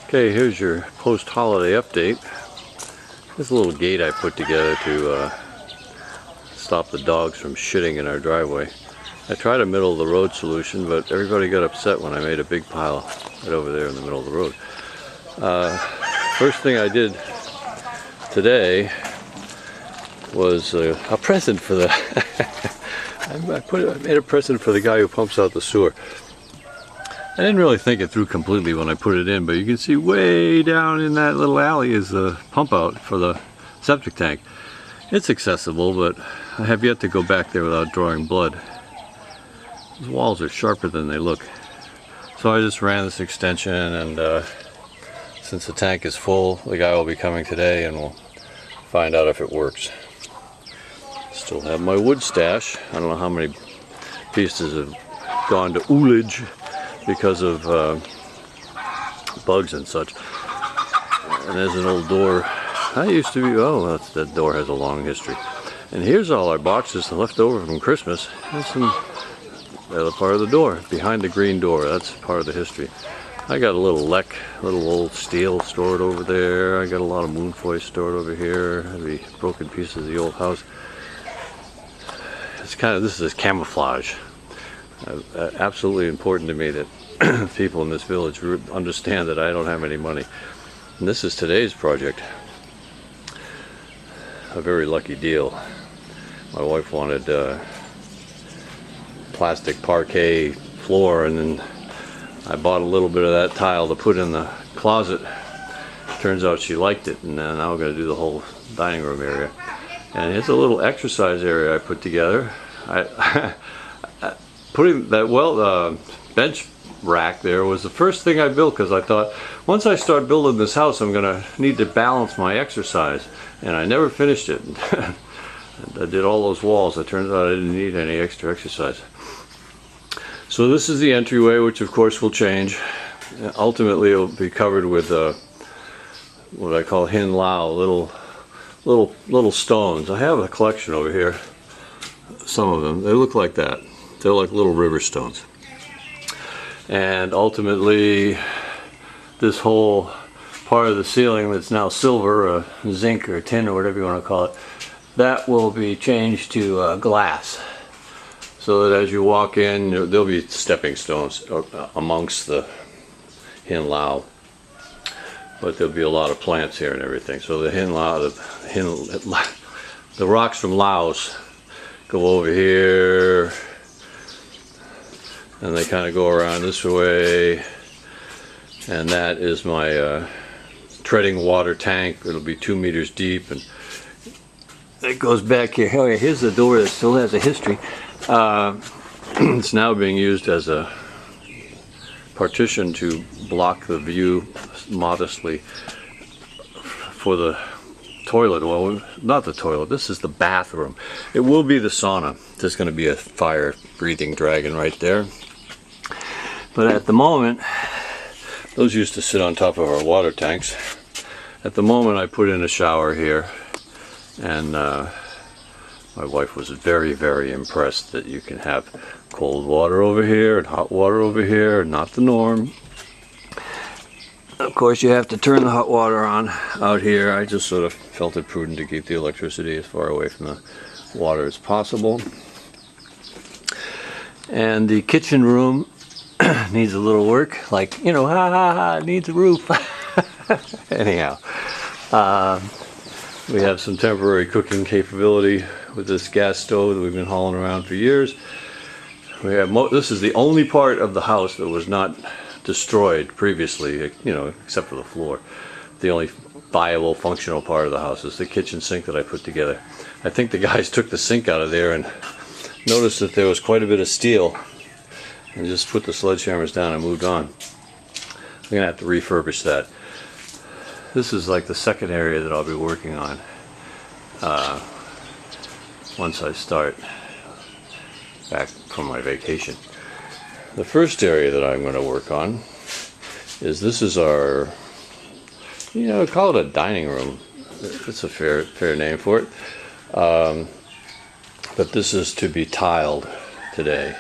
Okay, here's your post-holiday update. This little gate I put together to stop the dogs from shitting in our driveway. I tried a middle-of-the-road solution, but everybody got upset when I made a big pile right over there in the middle of the road. First thing I did today was a present for the I made a present for the guy who pumps out the sewer. I didn't really think it through completely when I put it in, but you can see way down in that little alley is the pump out for the septic tank. It's accessible, but I have yet to go back there without drawing blood. These walls are sharper than they look. So I just ran this extension, and since the tank is full, the guy will be coming today and we'll find out if it works. Still have my wood stash. I don't know how many pieces have gone to ullage because of bugs and such. And there's an old door. That used to be, oh, that door has a long history. And here's all our boxes left over from Christmas. That's the other part of the door, behind the green door. That's part of the history. I got a little little old steel stored over there. I got a lot of moon foil stored over here. The broken pieces of the old house. It's this is camouflage. Absolutely important to me that people in this village understand that I don't have any money. And this is today's project. A very lucky deal. My wife wanted plastic parquet floor, and then I bought a little bit of that tile to put in the closet. Turns out she liked it, and now we're going to do the whole dining room area. And it's a little exercise area I put together. Putting that bench rack there was the first thing I built, because I thought once I start building this house I'm gonna need to balance my exercise, and I never finished it. I did all those walls. It turns out I didn't need any extra exercise. So this is the entryway, which of course will change. Ultimately it will be covered with what I call hin lao, little stones. I have a collection over here. Some of them, they look like that. They're like little river stones. And ultimately, this whole part of the ceiling that's now silver, or zinc, or tin, or whatever you want to call it, that will be changed to glass. So that as you walk in, there'll be stepping stones amongst the hin lao. But there'll be a lot of plants here and everything. So the hin lao, the rocks from Laos go over here, and they kind of go around this way, and that is my treading water tank. It'll be 2 meters deep, and it goes back here. Oh yeah, here's the door that still has a history. It's now being used as a partition to block the view modestly for the toilet. Well, not the toilet, this is the bathroom. It will be the sauna. There's going to be a fire breathing dragon right there. But at the moment, those used to sit on top of our water tanks. At the moment I put in a shower here, and my wife was very, very impressed that you can have cold water over here and hot water over here, not the norm. Of course, you have to turn the hot water on out here. I just sort of felt it prudent to keep the electricity as far away from the water as possible. And the kitchen room needs a little work, like, you know, it needs a roof. Anyhow, we have some temporary cooking capability with this gas stove that we've been hauling around for years. We have this is the only part of the house that was not destroyed previously, you know, except for the floor. The only viable, functional part of the house is the kitchen sink that I put together. I think the guys took the sink out of there and noticed that there was quite a bit of steel, and just put the sledgehammers down and moved on. I'm gonna have to refurbish that. This is like the second area that I'll be working on once I start back from my vacation. The first area that I'm going to work on is, this is our, you know, call it a dining room. It's a fair name for it. But this is to be tiled today.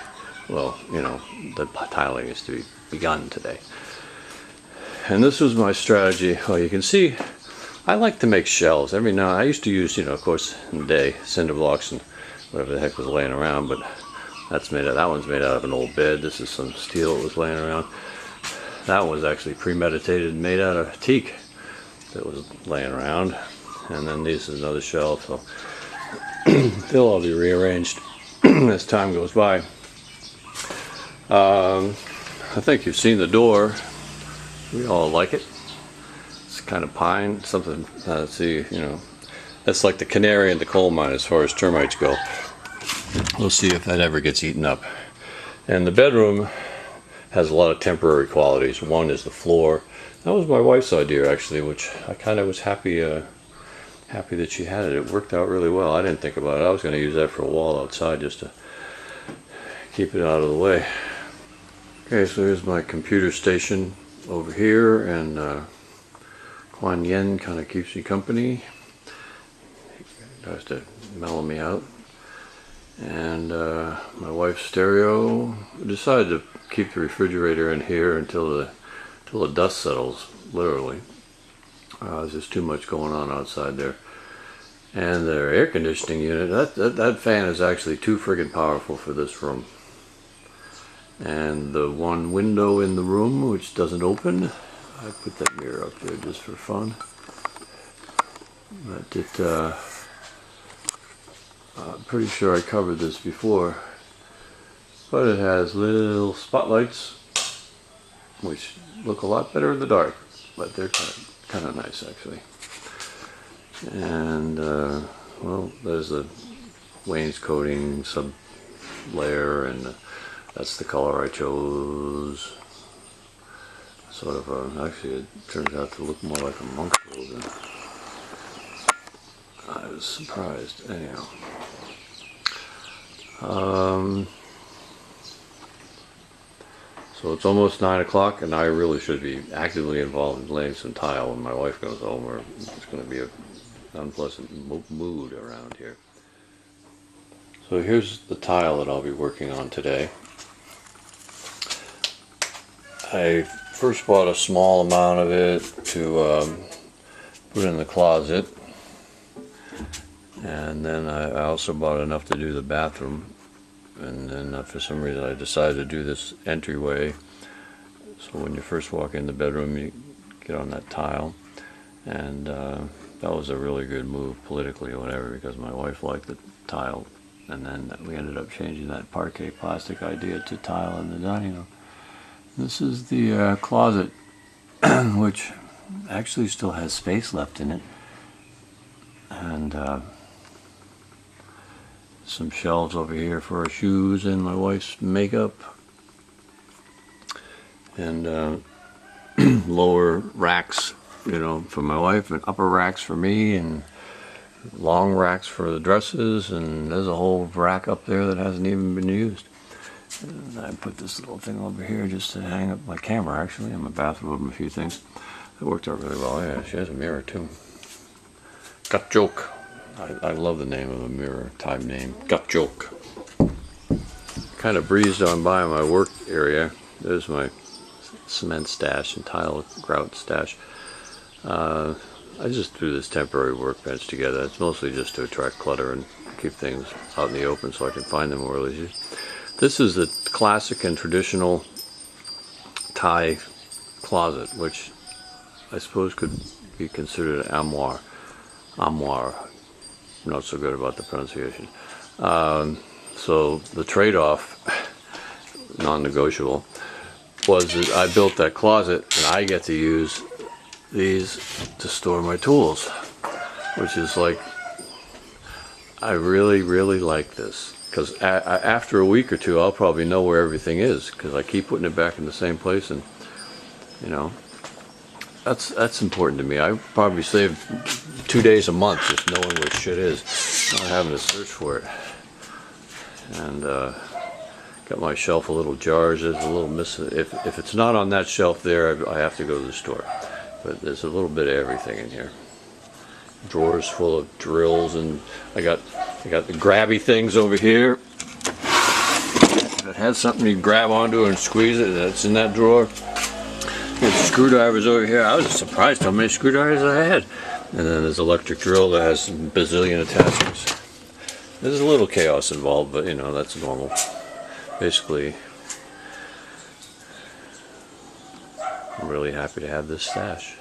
Well, you know, the tiling is to be begun today. And this was my strategy. Well, you can see I like to make shelves. Every now I used to use, of course, in the day, cinder blocks and whatever the heck was laying around, but that one's made out of an old bed. This is some steel that was laying around. That one was actually premeditated and made out of teak that was laying around. And then this is another shelf, so they'll all be rearranged as time goes by. I think you've seen the door. We all like it. It's kind of pine, something, that's like the canary in the coal mine as far as termites go. We'll see if that ever gets eaten up. And the bedroom has a lot of temporary qualities. One is the floor. That was my wife's idea, actually, which I kind of was happy that she had it. It worked out really well. I didn't think about it. I was going to use that for a wall outside just to keep it out of the way. Okay, so here's my computer station over here, and Kuan Yin kind of keeps me company. He tries to mellow me out. And my wife's stereo. We decided to keep the refrigerator in here until the dust settles, literally. There's just too much going on outside there. And their air conditioning unit, that fan is actually too friggin' powerful for this room. And the one window in the room which doesn't open, I put that mirror up there just for fun. But I'm pretty sure I covered this before, but it has little spotlights which look a lot better in the dark, but they're kind of nice actually. And well, there's the wainscoting sub layer, and that's the color I chose. Sort of actually it turns out to look more like a monk's robe. I was surprised. Anyhow. So it's almost 9 o'clock, and I really should be actively involved in laying some tile when my wife goes home, or it's going to be an unpleasant mood around here. So here's the tile that I'll be working on today. I first bought a small amount of it to put in the closet, and then I also bought enough to do the bathroom, and then for some reason I decided to do this entryway. So when you first walk in the bedroom, you get on that tile, and that was a really good move politically or whatever, because my wife liked the tile, and then we ended up changing that parquet plastic idea to tile in the dining room. This is the closet, which actually still has space left in it, and some shelves over here for her shoes and my wife's makeup, and lower racks, for my wife, and upper racks for me, and long racks for the dresses, and there's a whole rack up there that hasn't even been used. And I put this little thing over here just to hang up my camera, actually, and my bathroom and a few things. It worked out really well. Yeah, she has a mirror too. Got joke. I love the name of a mirror, type name. Got joke. Kind of breezed on by my work area. There's my cement stash and tile grout stash. I just threw this temporary workbench together. It's mostly just to attract clutter and keep things out in the open so I can find them more easily. This is the classic and traditional Thai closet, which I suppose could be considered an armoire. Armoire. I'm not so good about the pronunciation. So the trade-off, non-negotiable, was that I built that closet and I get to use these to store my tools, which is like, I really, really like this. Because after a week or two, I'll probably know where everything is, because I keep putting it back in the same place, and that's important to me. I probably save 2 days a month just knowing where shit is, not having to search for it. And got my shelf of little jars. There's a little if it's not on that shelf there, I have to go to the store. But there's a little bit of everything in here. Drawers full of drills, and I got the grabby things over here. If it has something you grab onto and squeeze it, that's in that drawer. And screwdrivers over here. I was surprised how many screwdrivers I had. And then there's electric drill that has a bazillion attachments. There's a little chaos involved, but you know, that's normal. Basically, I'm really happy to have this stash.